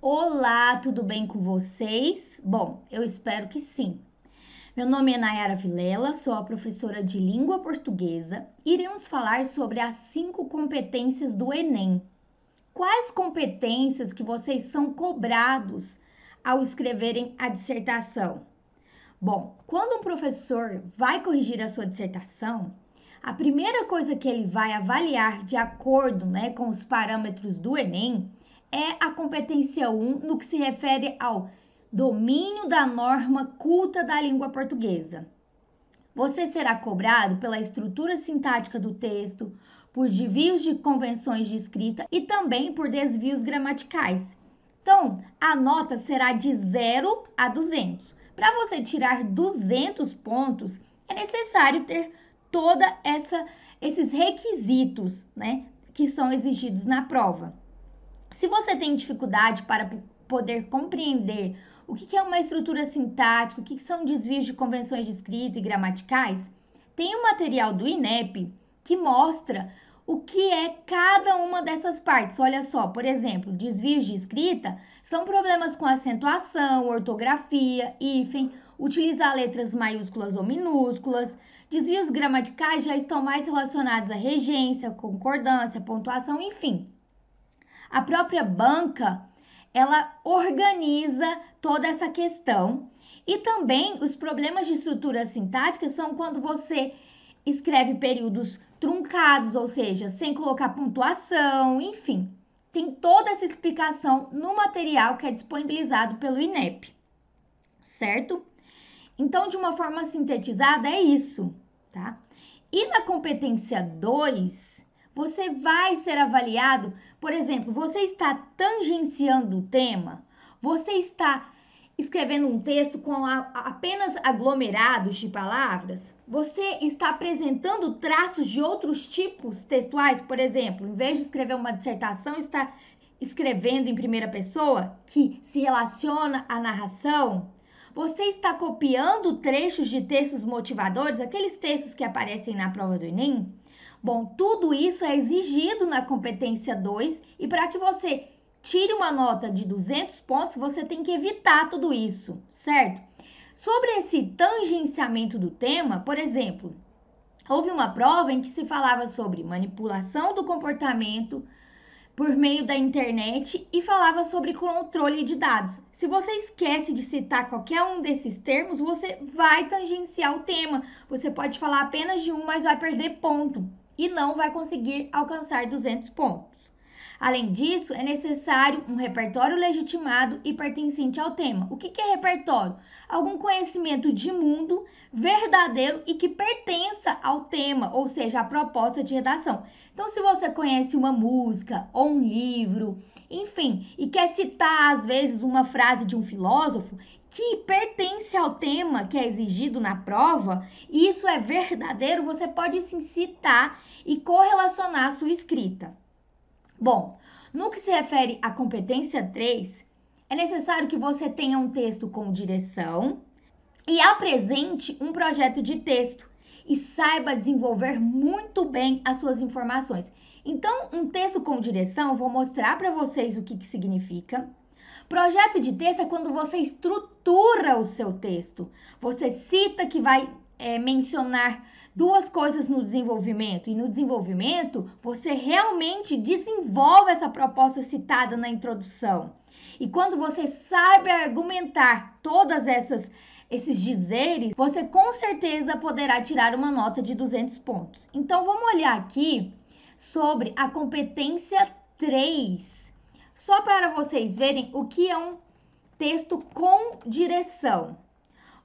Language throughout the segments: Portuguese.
Olá, tudo bem com vocês? Bom, eu espero que sim. Meu nome é Nayara Vilela, sou a professora de língua portuguesa. Iremos falar sobre as 5 competências do Enem. Quais competências que vocês são cobrados ao escreverem a dissertação? Bom, quando um professor vai corrigir a sua dissertação, a primeira coisa que ele vai avaliar de acordo, com os parâmetros do Enem é a competência 1 no que se refere ao domínio da norma culta da língua portuguesa. Você será cobrado pela estrutura sintática do texto, por desvios de convenções de escrita e também por desvios gramaticais. Então, a nota será de 0 a 200. Para você tirar 200 pontos, é necessário ter esses requisitos, que são exigidos na prova. Se você tem dificuldade para poder compreender o que é uma estrutura sintática, o que são desvios de convenções de escrita e gramaticais, tem um material do INEP que mostra o que é cada uma dessas partes. Olha só, por exemplo, desvios de escrita são problemas com acentuação, ortografia, hífen, utilizar letras maiúsculas ou minúsculas. Desvios gramaticais já estão mais relacionados à regência, concordância, pontuação, enfim. A própria banca, ela organiza toda essa questão. E também os problemas de estrutura sintática são quando você escreve períodos truncados, ou seja, sem colocar pontuação, enfim. Tem toda essa explicação no material que é disponibilizado pelo INEP, certo? Então, de uma forma sintetizada, é isso, tá? E na competência 2, você vai ser avaliado, por exemplo, você está tangenciando o tema, você está escrevendo um texto com apenas aglomerados de palavras, você está apresentando traços de outros tipos textuais, por exemplo, em vez de escrever uma dissertação, está escrevendo em primeira pessoa, que se relaciona à narração. Você está copiando trechos de textos motivadores, aqueles textos que aparecem na prova do Enem? Bom, tudo isso é exigido na competência 2 e para que você tire uma nota de 200 pontos, você tem que evitar tudo isso, certo? Sobre esse tangenciamento do tema, por exemplo, houve uma prova em que se falava sobre manipulação do comportamento por meio da internet e falava sobre controle de dados. Se você esquece de citar qualquer um desses termos, você vai tangenciar o tema. Você pode falar apenas de um, mas vai perder ponto e não vai conseguir alcançar 200 pontos. Além disso, é necessário um repertório legitimado e pertencente ao tema. O que é repertório? Algum conhecimento de mundo verdadeiro e que pertença ao tema, ou seja, à proposta de redação. Então, se você conhece uma música ou um livro, enfim, e quer citar às vezes uma frase de um filósofo que pertence ao tema que é exigido na prova, e isso é verdadeiro, você pode sim citar e correlacionar a sua escrita. Bom, no que se refere à competência 3, é necessário que você tenha um texto com direção e apresente um projeto de texto e saiba desenvolver muito bem as suas informações. Então, um texto com direção, eu vou mostrar para vocês o que significa. Projeto de texto é quando você estrutura o seu texto. Você cita que vai mencionar duas coisas no desenvolvimento, e no desenvolvimento você realmente desenvolve essa proposta citada na introdução. E quando você sabe argumentar esses dizeres, você com certeza poderá tirar uma nota de 200 pontos. Então vamos olhar aqui sobre a competência 3, só para vocês verem o que é um texto com direção.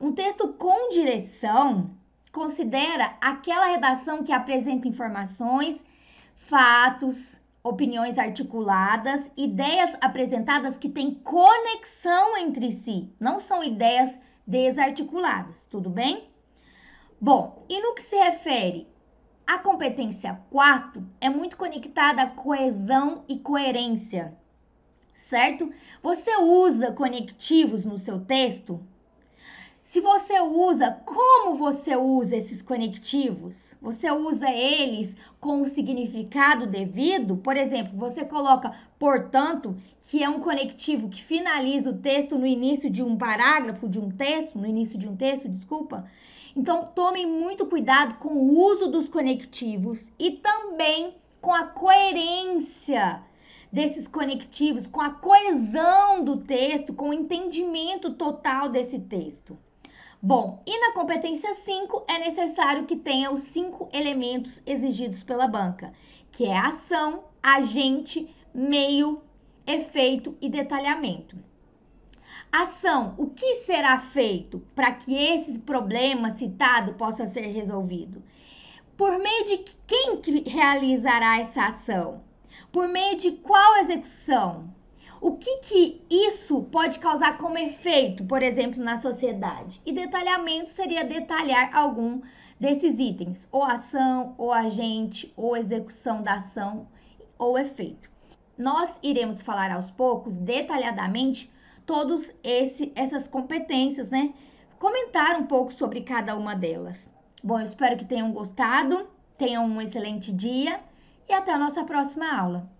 Um texto com direção considera aquela redação que apresenta informações, fatos, opiniões articuladas, ideias apresentadas que têm conexão entre si, não são ideias desarticuladas, tudo bem? Bom, e no que se refere à competência 4, é muito conectada à coesão e coerência, certo? Você usa conectivos no seu texto? Se você usa, como você usa esses conectivos? Você usa eles com o significado devido? Por exemplo, você coloca portanto, que é um conectivo que finaliza o texto no início de um parágrafo, no início de um texto, desculpa. Então, tomem muito cuidado com o uso dos conectivos e também com a coerência desses conectivos, com a coesão do texto, com o entendimento total desse texto. Bom, e na competência 5 é necessário que tenha os 5 elementos exigidos pela banca, que é ação, agente, meio, efeito e detalhamento. Ação, o que será feito para que esse problema citado possa ser resolvido? Por meio de quem que realizará essa ação? Por meio de qual execução? O que isso pode causar como efeito, por exemplo, na sociedade? E detalhamento seria detalhar algum desses itens, ou ação, ou agente, ou execução da ação, ou efeito. Nós iremos falar aos poucos, detalhadamente, todas essas competências, né? Comentar um pouco sobre cada uma delas. Bom, eu espero que tenham gostado, tenham um excelente dia e até a nossa próxima aula.